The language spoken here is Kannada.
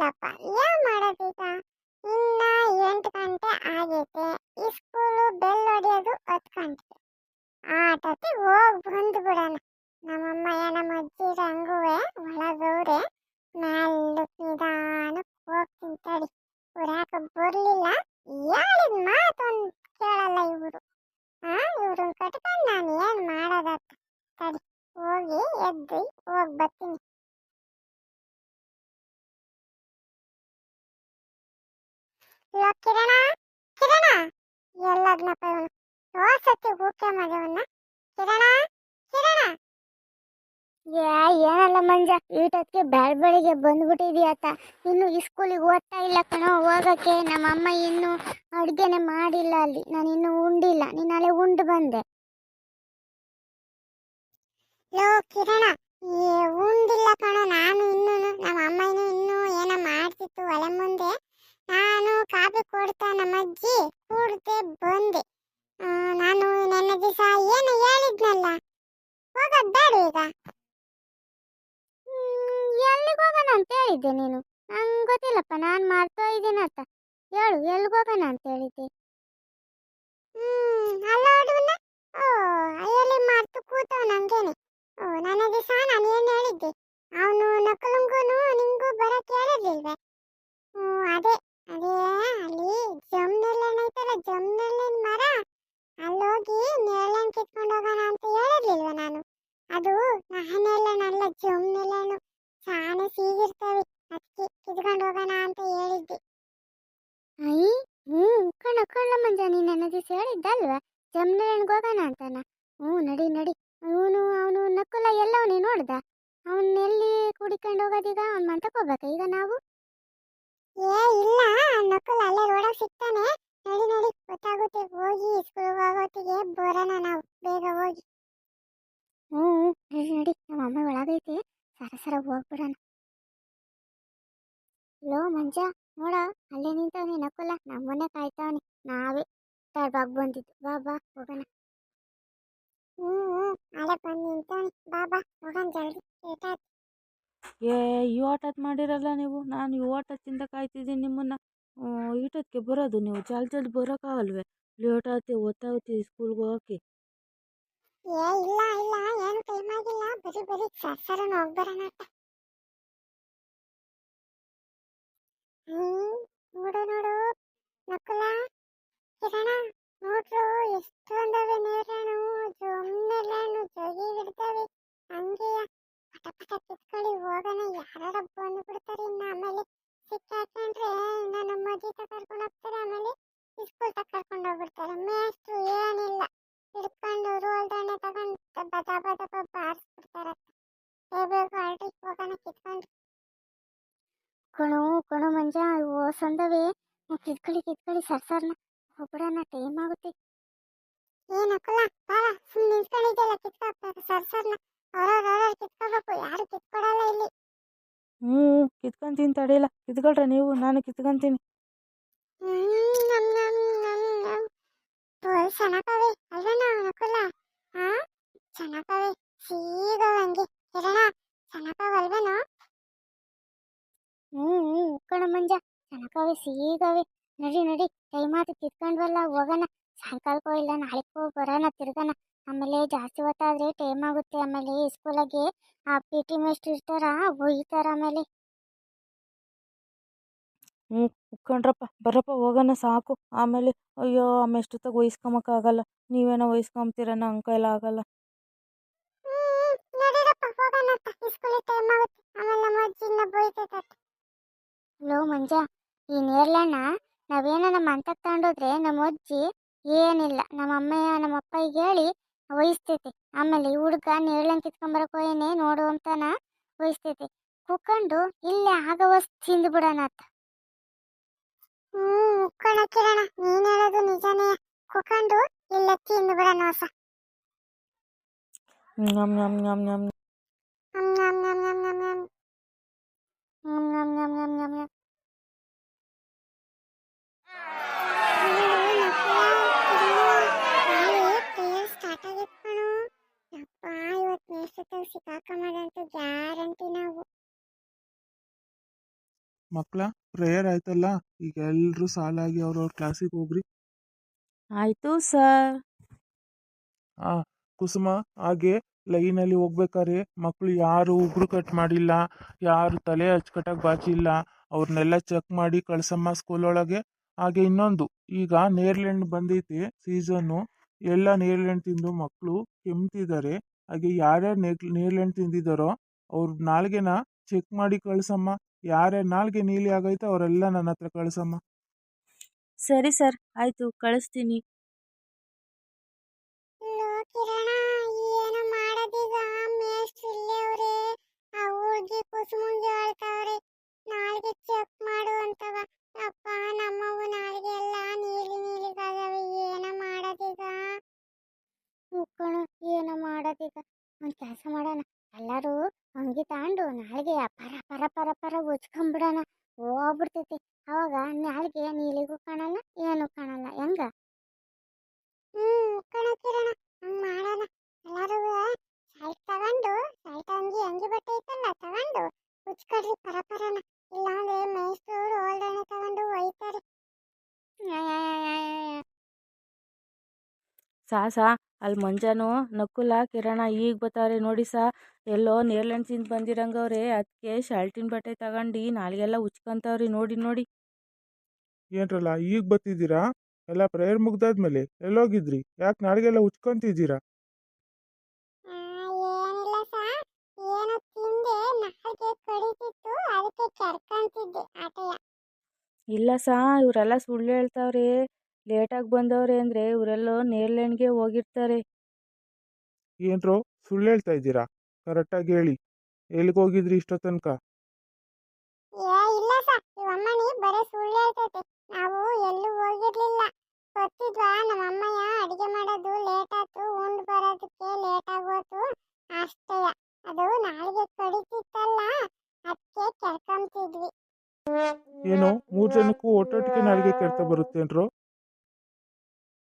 ಇಲ್ಲಪ್ಪ, ಏನ್ ಮಾಡೋದೀಗ? ಇನ್ನ 8 ಗಂಟೆ ಆಗೈತೆ. ಈ ಸ್ಕೂಲು ಬೆಲ್ ಹೊಡಿಯೋದು 10 ಗಂಟೆ. ಆಟೋತಿ ಹೋಗಿ ಬಂದು ಬಿಡೋಣ. ನಮ್ಮಮ್ಮ ನಮ್ಮ ಅಜ್ಜಿ ರಂಗುವೆ ಒಳಗವ್ರೆ. ಮೆಲ್ಲಕ್ ನಿಧಾನಕ್ಕೆ ಹೋಗ್ತೀನಿ ತಡಿ. ಇವ್ರು ಯಾಕೆ ಬರ್ಲಿಲ್ಲ? ಹೇಳಿದ ಮಾತೊಂದು ಕೇಳಲ್ಲ ಇವರು. ಇವ್ರನ್ನ ಕಟ್ಕೊಂಡು ನಾನು ಏನ್ ಮಾಡೋದತ್ತ? ತಡಿ, ಹೋಗಿ ಎದ್ದು ಹೋಗಿ ಬರ್ತೀನಿ. ಲೋ ಕಿರಣ, ಕಿರಣ, ಎಲ್ಲದ್ನಪ್ಪ ಇವನು? ಸತಿ ಹೂಕೆ ಮಗವನ್ನ. ಕಿರಣ, ಕಿರಣ. ಏನಲ್ಲ ಮಂಜ, ಈಟಕ್ಕೆ ಬೆಳಬೆಳಿಗ್ಗೆ ಬಂದ್ಬಿಟ್ಟಿದ್ಯಾತ? ಇನ್ನು ಈ ಸ್ಕೂಲಿಗೆ ಓದ್ತಾ ಇಲ್ಲ ಕಣೋ ಹೋಗಕ್ಕೆ. ನಮ್ಮಮ್ಮ ಇನ್ನು ಅಡುಗೆನೆ ಮಾಡಿಲ್ಲ ಅಲ್ಲಿ. ನಾನು ಇನ್ನು ಉಂಡಿಲ್ಲ. ನೀನು ಅಲ್ಲೇ ಉಂಡು ಬಂದೆ. ಲೋ ಕಿರಣ, ಉಂಡಿಲ್ಲ ಕಣೋ ನಾನು ಇನ್ನೂ. ನಮ್ಮ ಅಮ್ಮ ಇನ್ನೂ ಏನ ಮಾಡ್ತಿತ್ತು ಒಲೆ ಮುಂದೆ. ನಾನು ಕಾಫಿ ಕೊಡ್ತಾ ನಮ್ಮ ಅಜ್ಜಿ ಕುಡ್ದೆ ಬಂದೆ. ನಾನು ನನ್ನ ದಿವಸ ಏನು ಹೇಳಿದ್ನಲ್ಲ, ಹೋಗೋದು ಬೇಡ ಈಗ. ಎಲ್ಲಿಗೆ ಹೋಗೋಣ ಅಂತ ಹೇಳಿದ್ದೆ ನೀನು? ನಂಗೆ ಗೊತ್ತಿಲ್ಲಪ್ಪ, ನಾನು ಮಾಡ್ತಾ ಇದ್ದೀನಂತ. ಹೇಳು, ಎಲ್ಲಿಗೆ ಹೋಗೋಣ ಅಂತ ಹೇಳಿದ್ದೆ? ಅಲ್ಲ ಹುಡುಗನ, ಎಲ್ಲಿ ಮಾಡ್ತು ಕೂತವ ನಂಗೇನೆ. ನನ್ನ ದಿವಸ ನಾನು ಏನು ಹೇಳಿದ್ದೆ? ಅವನು ನಕಲುಂಗುನು ನಿಂಗೂ ಬರಕ್ಕೆ ಹೇಳಿರ್ಲಿಲ್ವೇ? ಅದೇ ಅದೇ ಅಲ್ಲಿ ಜಮ್ನೆಲ್ಲೆಣ್ಣ ಐತಲ್ಲ, ಜಮ್ನೆಲ್ಲಿನ ಮರ, ಅಲ್ಲೋಗಿ ನೇರಳೆಣ್ಣು ಕಿತ್ಕೊಂಡು ಹೋಗೋಣ ಅಂತ ಹೇಳಿರ್ಲಿಲ್ವ ನಾನು? ಅದು ನಾನೆಲ್ಲಣ್ಣಲ್ಲ, ಜಮ್ನೆಲ್ಲೆಣ್ಣು. ಸಾನೆ ಸೀಗಿರ್ತವೆ, ಅದಕ್ಕೆ ಕಿತ್ಕೊಂಡು ಹೋಗೋಣ ಅಂತ ಹೇಳಿದ್ದೆ. ಕಣ್ಣ ಮಂಜ, ನೀನು ನನ್ನ ದಿವಸ ಹೇಳಿದ್ದಲ್ವ ಜಮ್ನೆಲ್ಲೆಣ್ಣಿಗೆ ಹೋಗೋಣ ಅಂತಾನ? ನಡಿ ನಡಿ. ಅವನು ನಕುಲ ಎಲ್ಲವನೇ ನೋಡ್ದ? ಅವನ್ನೆಲ್ಲಿ ಕುಡಿಕೊಂಡು ಹೋಗೋದೀಗ? ಅವ್ನು ಮಂತಕ್ಕೆ ಹೋಗ್ಬೇಕಾ ಈಗ ನಾವು? ಇಲ್ಲ, ನಕುಲ ಅಲ್ಲೇ ರೋಡಾಗ ಸಿಗ್ತಾನೆ. ನಡಿ ನಡಿ, ಗೊತ್ತಾಗುತ್ತೆ. ಹೋಗಿ ಸ್ಕೂಲ್ಗೆ ಹೋಗೋತ್ತಿಗೆ ಬರೋಣ ನಾವು, ಬೇಗ ಹೋಗಿ. ನಡಿ ನಡಿ, ನಮ್ಮ ಅಮ್ಮ ಒಳಗೈತೆ, ಸರ ಹೋಗ್ಬಿಡೋಣ. ಲೋ ಮಂಜ, ನೋಡ ಅಲ್ಲೇ ನಿಂತವನಿ ನಕುಲ, ನಮ್ಮನ್ನೇ ಕಾಯ್ತಾವನಿ. ನಾವೇ ತಡವಾಗಿ ಬಂದಿದ್ದು. ಬಾ ಬಾ ಹೋಗೋಣ. ಅಲ್ಲೇ ಬಂದು ನಿಂತವನಿ. ಬಾ ಬಾ ಹೋಗೋಣ ಜಲ್ದಿ, ಲೇಟ್ ಆಯ್ತು. ಈ ಆಟದ್ ಮಾಡಿರಲ್ಲ ನೀವು. ನಾನು ಈ ಆಟದಿಂದ ಕಾಯ್ತಿದ್ದೀನಿ ನಿಮ್ಮನ್ನ. ಈಟಕ್ಕೆ ಬರೋದು ನೀವು? ಜಲ್ದಿ ಬರೋಕ್ಕಾಗಲ್ವೇ? ಲೇಟ್ ಆಗುತ್ತೆ, ಓದ್ತಾಗುತ್ತೆ ಸ್ಕೂಲ್ಗೆ ಹೋಗೋಕ್ಕೆ. ಇಲ್ಲ ಇಲ್ಲ, ಏನು ಟೈಮ್ ಆಗಿಲ್ಲ. ಬರೀ ಸರ ಹೋಗ್ಬರೋಣ ಅಂತ. ನೋಡು ನೋಡು ನಕುಲ, ಕಿರಣ, ನೋಡ್ರು ಎಷ್ಟೊಂದವೆ ನೇರಳೆಣ್ಣು, ಜೊಮ್ನೆಲ್ಲೆಣ್ಣು ಜೋಗಿ ಹಿಡ್ತವೆ. ಹಂಗೆ ಪಟ ಪಟ ಕಿತ್ಕೊಳ್ಳಿ ಹೋಗೋಣ. ಯಾರು ಬಂದು ಬಿಡ್ತಾರೆ ಇನ್ನು. ಆಮೇಲೆ ಸಿಕ್ಕಾಕೊಂಡ್ರೆ ಇನ್ನು ನಮ್ಮ ಅಜ್ಜಿ ಕರ್ಕೊಂಡು ಹೋಗ್ತಾರೆ. ಆಮೇಲೆ ಸ್ಕೂಲ್ ಕರ್ಕೊಂಡು ಹೋಗ್ಬಿಡ್ತಾರೆ. ಮೇಷ್ಟ್ರು ಏನಿಲ್ಲ, ಹಿಡ್ಕೊಂಡು ರೋಲ್ ದಂಡೆ ತಗೊಂಡು ಬದ ಬಾರಿಸ್ಬಿಡ್ತಾರೆ. ಬೇಗ ಹೊರಡ್ರಿ, ಹೋಗೋಣ ಕಿತ್ಕೊಂಡು. ಕಣು ಮಂಜ, ಸಂದವೇ ಕಿತ್ಕೊಳ್ಳಿ ಸರ್ನ ಹೋಗ್ಬಿಡೋಣ, ಟೈಮ್ ಆಗುತ್ತೆ. ಏನಕ್ಕಲ್ಲ, ಬಾರ ಸುಮ್ಮನೆ ನಿಂತ್ಕೊಂಡಿದ್ದೆಲ್ಲ, ಕಿತ್ಕೋಬೇಕು ಸರ್ನ. ಅವ್ರವ್ರ ಕಿತ್ಕೋಬೇಕು, ಯಾರು ಕಿತ್ಕೊಡಲ್ಲ ಇಲ್ಲಿ. ಕಿತ್ಕೊಂತೀನಿ ತಡೆಯಿಲ್ಲ. ಕಿತ್ಕೊಳ್ರೆ ನೀವು, ನಾನು ಕಿತ್ಕೊಂತೀನಿ. ಚೆನ್ನಾಗವೆ ಅಲ್ವೇನೋ ನಕುಲ? ಚೆನ್ನಾಗವೆ, ಸೀಗವಂಗೆ. ಕಿರಣ, ಚೆನ್ನಾಗವಲ್ವೇನೋ? ಕಣ ಮಂಜ, ಚೆನ್ನಾಗವೆ ಸೀಗವೆ. ನಡಿ ನಡಿ, ಟೈಮ್ ಆತು, ಕಿತ್ಕೊಂಡ್ವಲ್ಲ, ಹೋಗೋಣ. ಸಾಯಂಕಾಲಕ್ಕೋ ಇಲ್ಲ ನಾಳೆಕೋ ಬರೋಣ, ತಿರ್ಗೋಣ. ಆಮೇಲೆ ಜಾಸ್ತಿ ಹೊತ್ತಾದ್ರೆ ಟೈಮ್ ಆಗುತ್ತೆ. ಆಮೇಲೆ ಸ್ಕೂಲಾಗೆ ಆ PT ಮೇಷ್ಟ್ರು ಇರ್ತಾರ, ಒಯ್ತಾರ ಆಮೇಲೆ. ಉಕ್ಕೊಂಡ್ರಪ್ಪ, ಬರಪ್ಪ ಹೋಗೋಣ ಸಾಕು. ಆಮೇಲೆ ಅಯ್ಯೋ ಆಮೇಷ್ಟೊತ್ತಾಗ ವಹಿಸ್ಕೊಂಬಕ್ಕಾಗಲ್ಲ. ನೀವೇನೋ ವಹಿಸ್ಕೊಂತೀರ, ನಂಗೆ ಕೈಲ ಆಗಲ್ಲ. ಲೋ ಮಂಜ, ಈ ನೇರಳೆಣ್ಣ ನಾವೇನ ನಮ್ಮ ಅಂತಕ್ಕೆ ತಗೊಂಡೋದ್ರೆ ನಮ್ಮ ಅಜ್ಜಿ ಏನಿಲ್ಲ ನಮ್ಮ ಅಪ್ಪಗೆ ಹೇಳಿ ವಹಿಸ್ತೈತಿ. ಆಮೇಲೆ ಈ ಹುಡುಗ ನೇರಳೆಣ್ಣು ಕಿತ್ಕೊಂಬರಕ್ ಹೋಯೇನೆ ನೋಡು ಅಂತಾನ ವಹಿಸ್ತೈತಿ. ಕುಕ್ಕೊಂಡು ಇಲ್ಲೇ ಆಗವಸ್ ತಿಂದು ಬಿಡೋಣ ಅಂತ. ಉಕ್ಕಣ ಕಿರಣ, ನೀನ್ ಹೇಳೋದು ನಿಜಾನೇ. ಕುಕ್ಕೊಂಡು ಇಲ್ಲೇ ತಿಂದು ಬಿಡೋಣ ಹೊಸ. ನಮ್ ನಮ್ ನಮ್ ನಮ್ ಸಿಕ್ಕಾಕೊಂಬಂತೂ ಗ್ಯಾರಂಟಿ ನಾವು. ಮಕ್ಕಳ ಪ್ರೇಯರ್ ಆಯ್ತಲ್ಲ, ಈಗ ಎಲ್ಲರೂ ಸಾಲಾಗಿ ಅವ್ರವ್ರ ಕ್ಲಾಸಿಗೆ ಹೋಗ್ರಿ. ಆಯಿತು ಸರ್. ಆ ಕುಸುಮ, ಹಾಗೆ ಲೈನಲ್ಲಿ ಹೋಗ್ಬೇಕಾದ್ರೆ ಮಕ್ಕಳು ಯಾರು ಉಗುರು ಕಟ್ ಮಾಡಿಲ್ಲ, ಯಾರು ತಲೆ ಅಚ್ಚುಕಟ್ಟಾಗಿ ಬಾಚಿಲ್ಲ, ಅವ್ರನ್ನೆಲ್ಲ ಚೆಕ್ ಮಾಡಿ ಕಳ್ಸಮ್ಮ ಸ್ಕೂಲೊಳಗೆ. ಹಾಗೆ ಇನ್ನೊಂದು, ಈಗ ನೇರ್ಳೆಹಣ್ಣು ಬಂದೈತೆ ಸೀಸನ್ನು, ಎಲ್ಲ ನೇರ್ಳೆಹಣ್ಣು ತಿಂದು ಮಕ್ಕಳು ಕೆಮ್ತಿದ್ದಾರೆ. ಹಾಗೆ ಯಾರ್ಯಾರು ನೇರ್ಳೆಹಣ್ಣು ತಿಂದಿದ್ದಾರೋ ಅವ್ರ ನಾಲ್ಗೆನ ಚೆಕ್ ಮಾಡಿ ಕಳ್ಸಮ್ಮ. ಯಾರ್ಯಾರ ನಾಲ್ಗೆ ನೀಲಿ ಆಗೈತೆ ಅವರೆಲ್ಲ ನನ್ನ ಹತ್ರ ಕಳ್ಸಮ್ಮ. ಸರಿ ಸರ್, ಆಯಿತು, ಕಳಿಸ್ತೀನಿ. ಲೋ ಕಿರಣ, ಏನು ಮಾಡೋದೀಗ? ಮೇಷ್ಟ್ರು ಇಲ್ಲೇ ಅವ್ರೆ. ಆ ಹುಡ್ಗಿ ಕುಸುಮಂಗೆ ಹೇಳ್ತಾವ್ರೆ ನಾಲ್ಗೆ ಚೆಕ್ ಮಾಡು ಅಂತವ. ಅಪ್ಪ, ನಮ್ಮವು ನಾಲ್ಗೆ ಎಲ್ಲ ನೀಲಿ ನೀಲಿಗಾಗವೆ. ಏನ ಮಾಡೋದೀಗ? ಮುಕ್ಕಣ, ಏನ ಮಾಡೋದೀಗ? ಒಂದ್ ಕೆಲಸ ಮಾಡೋಣ, ಎಲ್ಲರೂ ಅಂಗಿ ತಾಂಡು ನಾಲ್ಗೆ ಪರ ಪರ ಪರ ಪರ ಉಜ್ಕೊಂಬಿಡೋಣ. ಹೋಗ್ಬಿಡ್ತೈತಿ. ಅವಾಗ ನಾಲ್ಗೆ ನೀಲಿಗೂ ಕಾಣಲ್ಲ, ಏನು ಕಾಣಲ್ಲ. ಹೆಂಗ? ಕಣ ಕಿರಣ, ಹಂಗ್ ಮಾಡೋಣ. ಎಲ್ಲರೂ ಸೈಟ್ ತಗೊಂಡು, ಸೈಟ್ ಅಂಗಿ ಬಟ್ಟೆ ಐತಲ್ಲ ತಗೊಂಡು ಉಚ್ಕಡ್ರಿ ಪರ ಪರನ. ಇಲ್ಲಾಂದ್ರೆ ಮೇಷ್ಟ್ರು ಓಲ್ಡಣೆ ತಗೊಂಡು ಒಯ್ತಾರೆ. ಸಾ ಅಲ್ಲಿ ಮಂಜಾನು ನಕ್ಕುಲ ಕಿರಣ ಈಗ ಬರ್ತಾವ್ರೆ ನೋಡಿ ಸಾ. ಎಲ್ಲೋ ನೇರ್ಲೆಹಣ್ಣು ತಿಂದು ಬಂದಿರಂಗವ್ರೆ, ಅದಕ್ಕೆ ಶರ್ಟಿನ ಬಟ್ಟೆ ತಗೊಂಡು ನಾಳೆಗೆಲ್ಲ ಉಚ್ಕೊಂತವ್ರಿ. ನೋಡಿ ನೋಡಿ. ಏನ್ರಲ್ಲ ಈಗ ಬರ್ತಿದ್ದೀರಾ? ಎಲ್ಲ ಪ್ರೇಯರ್ ಮುಗ್ದಾದ್ಮೇಲೆ ಎಲ್ಲೋಗಿದ್ರಿ? ಯಾಕೆ ನಾಳೆಗೆಲ್ಲ ಉಚ್ಕೊಂತಿದ್ದೀರಾ? ಏನಿಲ್ಲ ಸಾ, ಏನೋ ತಿಂದೆ, ನಾಲ್ಗೆ ಕಡಿತಿತ್ತು, ಅದಕ್ಕೆ ಕೆರ್ಕಂತಿದ್ದೆ ಆಟಯ. ಇಲ್ಲ ಸಾ, ಇವರೆಲ್ಲ ಸುಳ್ಳು ಹೇಳ್ತಾವ್ರೆ. ಲೇಟಾಗಿ ಬಂದವ್ರೆ ಅಂದರೆ ಇವರೆಲ್ಲೋ ನೇರ್ಲೆಹಣ್ಣಿಗೆ ಹೋಗಿರ್ತಾರೆ. ಏನ್ರೋ ಸುಳ್ಳು ಹೇಳ್ತಾ ಇದ್ದೀರಾ? ಕರೆಕ್ಟಾಗಿ ಹೇಳಿ, ಎಲ್ಲಿಗೆ ಹೋಗಿದ್ರಿ ಇಷ್ಟೋ ತನಕ? ಇಲ್ಲ ಸಾ, ಇವಮ್ಮನಿ ಬರೀ ಸುಳ್ಳು ಹೇಳ್ತೈತೆ. ನಾವು ಎಲ್ಲೂ ಹೋಗಿರ್ಲಿಲ್ಲ. ಗೊತ್ತಿದ್ವಾ, ನಮ್ಮಮ್ಮಯ್ಯ ಅಡಿಗೆ ಮಾಡೋದು ಲೇಟ್ ಆಯ್ತು, ಉಂಡು ಬರೋದಕ್ಕೆ ಲೇಟ್ ಆಗೋತು ಅಷ್ಟೇಯ. ಅದು ನಾಳೆಗೆ ಕಡಿತಿತ್ತಲ್ಲ, ಅದಕ್ಕೆ ಕೆರ್ಕೊಂತಿದ್ವಿ. ಏನೋ 3 ಜನಕ್ಕೂ ಒಟ್ಟೊಟ್ಟಿಗೆ ನಾಳೆಗೆ ಕೆರೆತ ಬರುತ್ತೇನ್ರೋ?